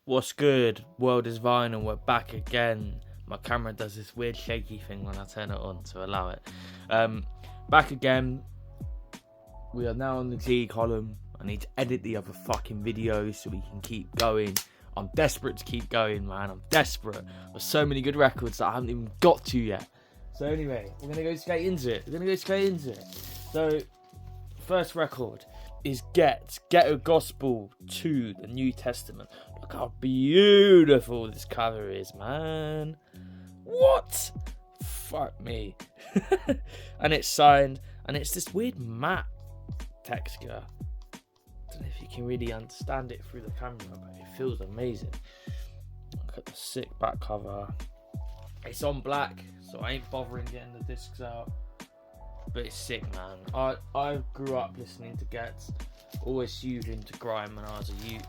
What's good? World is Vinyl, we're back again. My camera does this weird shaky thing when I turn it on to allow it. Back again. We are now on the G column. I need to edit the other fucking videos so we can keep going. I'm desperate to keep going, man. I'm desperate. There's so many good records that I haven't even got to yet. So anyway, we're going to go straight into it. So, first record is Ghetts, Ghetto Gospel 2, the New Testament. Look how beautiful this cover is, man. What? Fuck me. And it's signed, and it's this weird matte texture. I don't know if you can really understand it through the camera, but it feels amazing. Look at the sick back cover. It's on black, so I ain't bothering getting the discs out. But it's sick, man. I grew up listening to Ghetts, always huge into grime when I was a youth,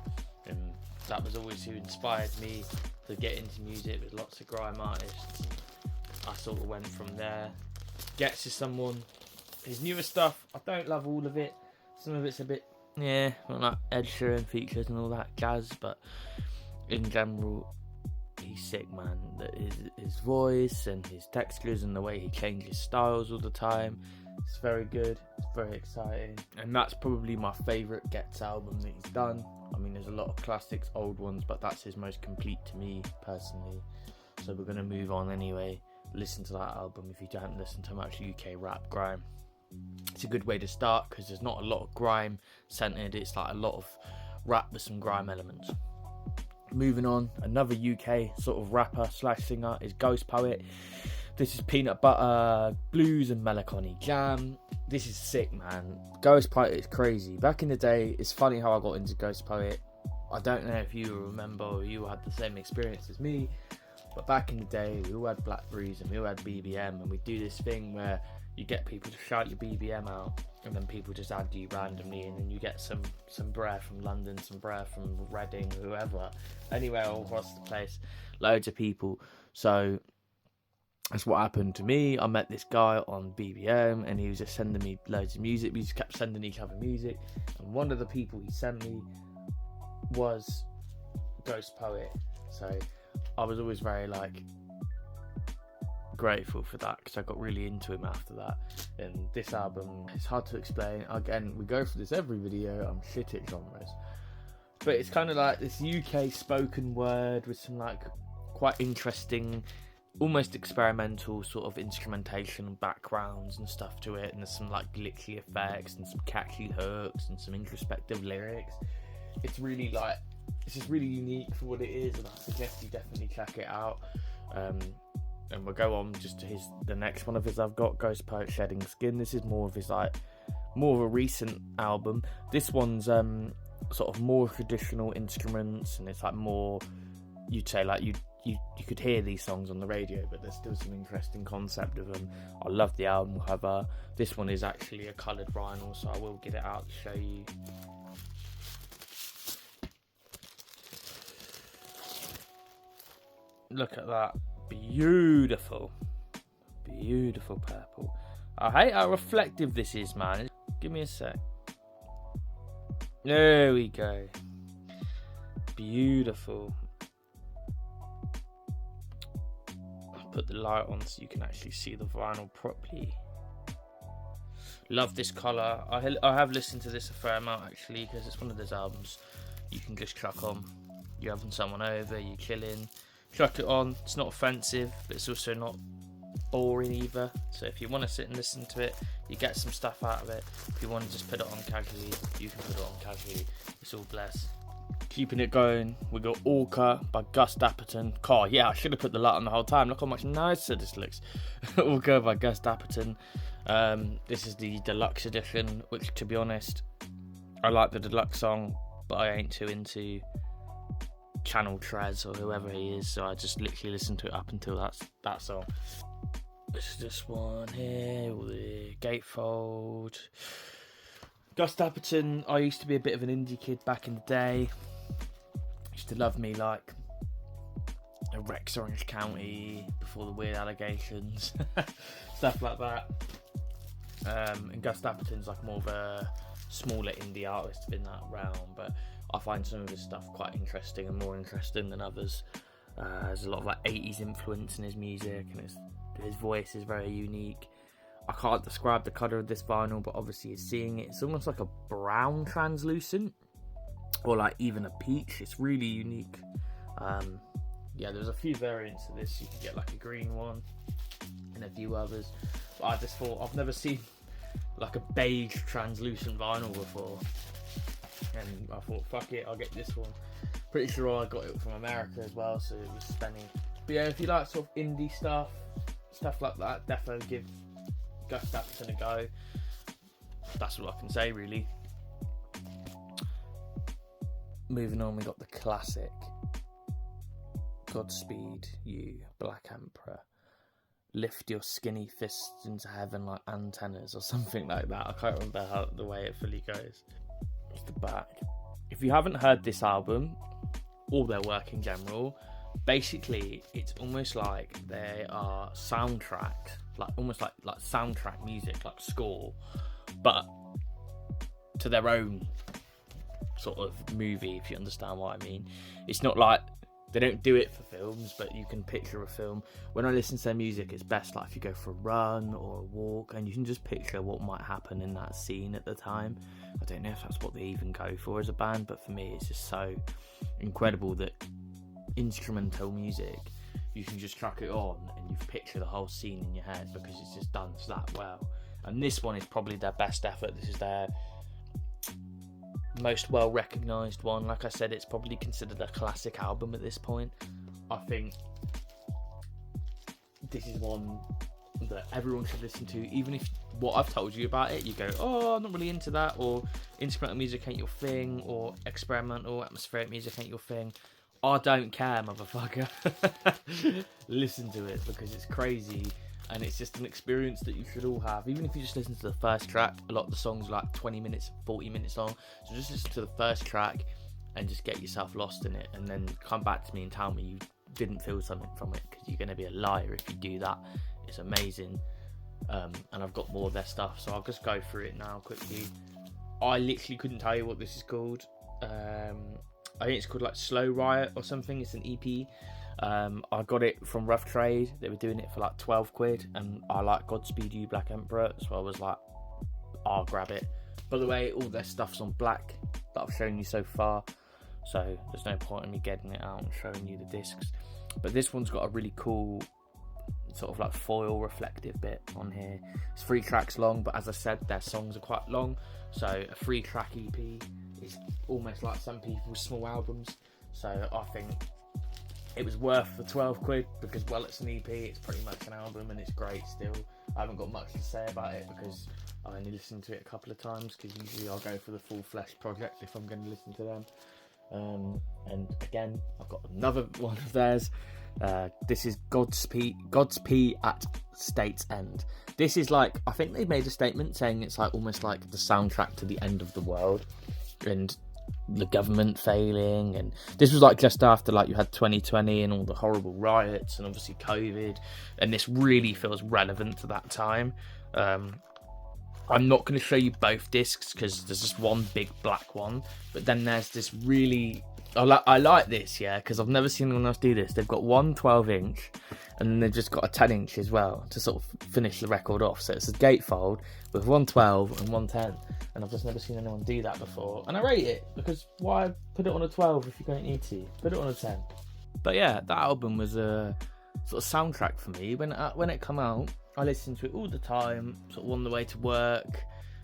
and that was always who inspired me to get into music with lots of grime artists. I sort of went from there. Ghetts is someone, his newer stuff, I don't love all of it. Some of it's a bit, like Ed Sheeran features and all that jazz, but in general, he's sick, man. His voice and his textures and the way he changes styles all the time, it's very good, it's very exciting, and that's probably my favourite Ghetts album that he's done. I mean, there's a lot of classics, old ones, but that's his most complete to me personally. So we're going to move on anyway. Listen to that album if you don't listen to much UK rap grime. It's a good way to start because there's not a lot of grime centered. It's like a lot of rap with some grime elements. Moving on, another UK sort of rapper / singer is Ghostpoet. This is peanut butter, blues and melancholy jam. This is sick, man. Ghostpoet is crazy. Back in the day, it's funny how I got into Ghostpoet. I don't know if you remember or you had the same experience as me, but back in the day, we all had Blackberries and we all had BBM, and we do this thing where you get people to shout your BBM out, and then people just add you randomly, and then you get some brer from London, some brer from Reading, whoever, anywhere all across the place, loads of people. So that's what happened to me. I met this guy on BBM, and he was just sending me loads of music. We just kept sending each other music, and one of the people he sent me was Ghostpoet. So I was always very grateful for that, because I got really into him after that. And this album, it's hard to explain. Again, we go for this every video. I'm shit at genres, but it's kind of like this UK spoken word with some quite interesting, almost experimental sort of instrumentation and backgrounds and stuff to it, and there's some glitchy effects and some catchy hooks and some introspective lyrics. It's really it's just really unique for what it is, and I suggest you definitely check it out. And we'll go on just to the next one of his I've got, Ghostpoet Shedding Skin. This is more of his more of a recent album. This one's sort of more traditional instruments, and it's more, you'd say you could hear these songs on the radio, but there's still some interesting concept of them. I love the album cover. This one is actually a coloured vinyl, so I will get it out to show you. Look at that. Beautiful purple. I hate how reflective this is, man. Give me a sec. There we go. Beautiful. I'll put the light on so you can actually see the vinyl properly. Love this colour. I have listened to this a fair amount actually, because it's one of those albums you can just chuck on. You're having someone over, you're chilling, chuck it on. It's not offensive, but it's also not boring either. So if you want to sit and listen to it, you get some stuff out of it. If you want to just put it on casually, you can put it on casually. It's all blessed. Keeping it going, we got Orca by Dapperton. I should have put the light on the whole time. Look how much nicer this looks. Orca by Dapperton. This is the deluxe edition, which, to be honest, I like the deluxe song, but I ain't too into Channel Trez or whoever he is, so I just literally listen to it up until that song. This is this one here with the gatefold. Dapperton, I used to be a bit of an indie kid back in the day. Used to love me Rex Orange County before the weird allegations, stuff like that. And Dapperton's more of a smaller indie artist in that realm, but I find some of his stuff quite interesting and more interesting than others. There's a lot of like 80s influence in his music, and his voice is very unique. I can't describe the colour of this vinyl, but obviously seeing it, it's almost like a brown translucent, or like even a peach. It's really unique. There's a few variants of this. You can get like a green one and a few others, but I just thought, I've never seen like a beige translucent vinyl before, and I thought, fuck it, I'll get this one. Pretty sure I got it from America as well, so it was spenny. But yeah, if you like sort of indie stuff like that, definitely give Dapperton a go. That's all I can say, really. Moving on, we got the classic Godspeed, You Black Emperor. Lift your skinny fists into heaven like antennas, or something like that. I can't remember the way it fully goes. It's the back. If you haven't heard this album, or their work in general, basically it's almost like they are soundtracked, like almost like soundtrack music, like score, but to their own sort of movie, if you understand what I mean. It's not like they don't do it for films, but you can picture a film. When I listen to their music, it's best like if you go for a run or a walk, and you can just picture what might happen in that scene at the time. I don't know if that's what they even go for as a band, but for me it's just so incredible that instrumental music, you can just track it on and you picture the whole scene in your head, because it's just done that well. And this one is probably their best effort. This is their most well recognised one. Like I said, it's probably considered a classic album at this point. I think this is one that everyone should listen to, even if what I've told you about it, you go, oh, I'm not really into that, or instrumental music ain't your thing, or experimental atmospheric music ain't your thing. I don't care, motherfucker. Listen to it, because it's crazy, and it's just an experience that you should all have. Even if you just listen to the first track, a lot of the songs are like 20 minutes, 40 minutes long, so just listen to the first track and just get yourself lost in it, and then come back to me and tell me you didn't feel something from it, because you're going to be a liar if you do that. It's amazing. And I've got more of their stuff, so I'll just go through it now quickly. I literally couldn't tell you what this is called. I think it's called like Slow Riot or something. It's an EP. I got it from Rough Trade. They were doing it for like 12 quid, and I like Godspeed You Black Emperor, so I was like, I'll grab it. By the way, all their stuff's on black that I've shown you so far, so there's no point in me getting it out and showing you the discs. But this one's got a really cool sort of like foil reflective bit on here. It's 3 tracks long, but as I said, their songs are quite long, so a 3-track EP is almost like some people's small albums. So I think it was worth the 12 quid, because well, it's an EP, it's pretty much an album, and it's great still. I haven't got much to say about it because I only listened to it a couple of times, because usually I'll go for the full-fledged project if I'm going to listen to them. And again, I've got another one of theirs. This is Godspeed at State's End. This is like, I think they made a statement saying it's like almost like the soundtrack to the end of the world and the government failing, and this was like just after like you had 2020 and all the horrible riots and obviously COVID, and this really feels relevant to that time. I'm not going to show you both discs because there's just one big black one, but then there's this really, I like this, yeah, because I've never seen anyone else do this. They've got one 12-inch and then they've just got a 10-inch as well to sort of finish the record off. So it's a gatefold with one 12 and one 10, and I've just never seen anyone do that before. And I rate it, because why put it on a 12 if you don't need to? Put it on a 10. But yeah, that album was a sort of soundtrack for me. When it came out, I listened to it all the time, sort of on the way to work,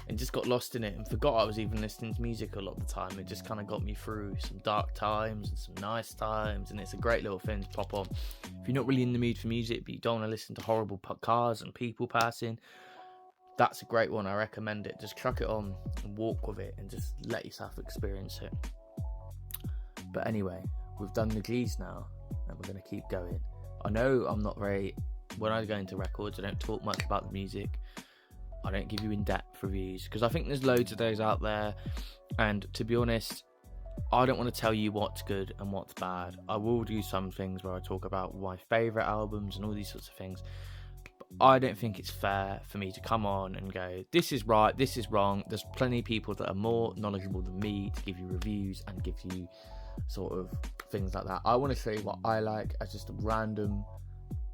and just got lost in it and forgot I was even listening to music a lot of the time. It just kind of got me through some dark times and some nice times, and it's a great little thing to pop on. If you're not really in the mood for music, but you don't want to listen to horrible cars and people passing, that's a great one. I recommend it. Just chuck it on and walk with it and just let yourself experience it. But anyway, we've done the G's now, and we're going to keep going. I know I'm not very... When I go into records, I don't talk much about the music. I don't give you in-depth reviews, because I think there's loads of those out there, and to be honest, I don't want to tell you what's good and what's bad. I will do some things where I talk about my favourite albums and all these sorts of things. I don't think it's fair for me to come on and go, this is right, this is wrong. There's plenty of people that are more knowledgeable than me to give you reviews and give you sort of things like that. I want to say what I like as just a random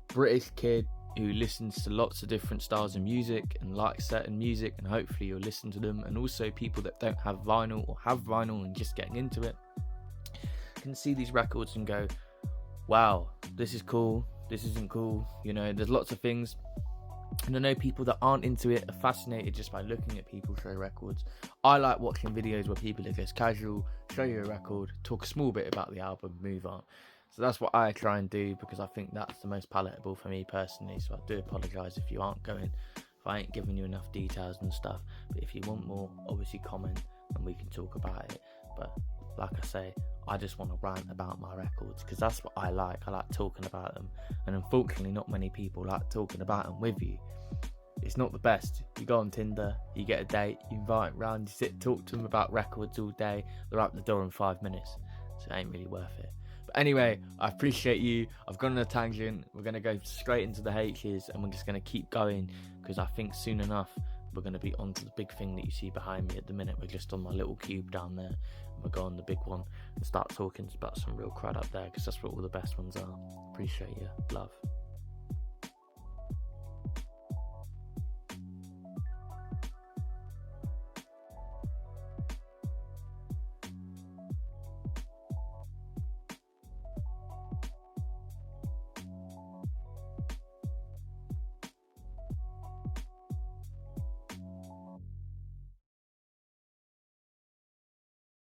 British kid who listens to lots of different styles of music and likes certain music, and hopefully you'll listen to them. And also people that don't have vinyl or have vinyl and just getting into it can see these records and go, wow, this is cool, this isn't cool. You know, there's lots of things. And I know people that aren't into it are fascinated just by looking at people show records. I like watching videos where people are just casual, show you a record, talk a small bit about the album, move on. So that's what I try and do, because I think that's the most palatable for me personally. So I do apologise if you aren't going, if I ain't giving you enough details and stuff. But if you want more, obviously comment and we can talk about it. But like I say, I just want to rant about my records because that's what I like. I like talking about them, and unfortunately not many people like talking about them with you. It's not the best. You go on Tinder, you get a date, you invite them round, you sit and talk to them about records all day, they're out the door in 5 minutes, so it ain't really worth it. But anyway, I appreciate you. I've gone on a tangent. We're going to go straight into the H's, and we're just going to keep going, because I think soon enough we're going to be on to the big thing that you see behind me. At the minute we're just on my little cube down there, and we'll go on the big one and start talking about some real crud up there, because that's what all the best ones are. Appreciate you. Love.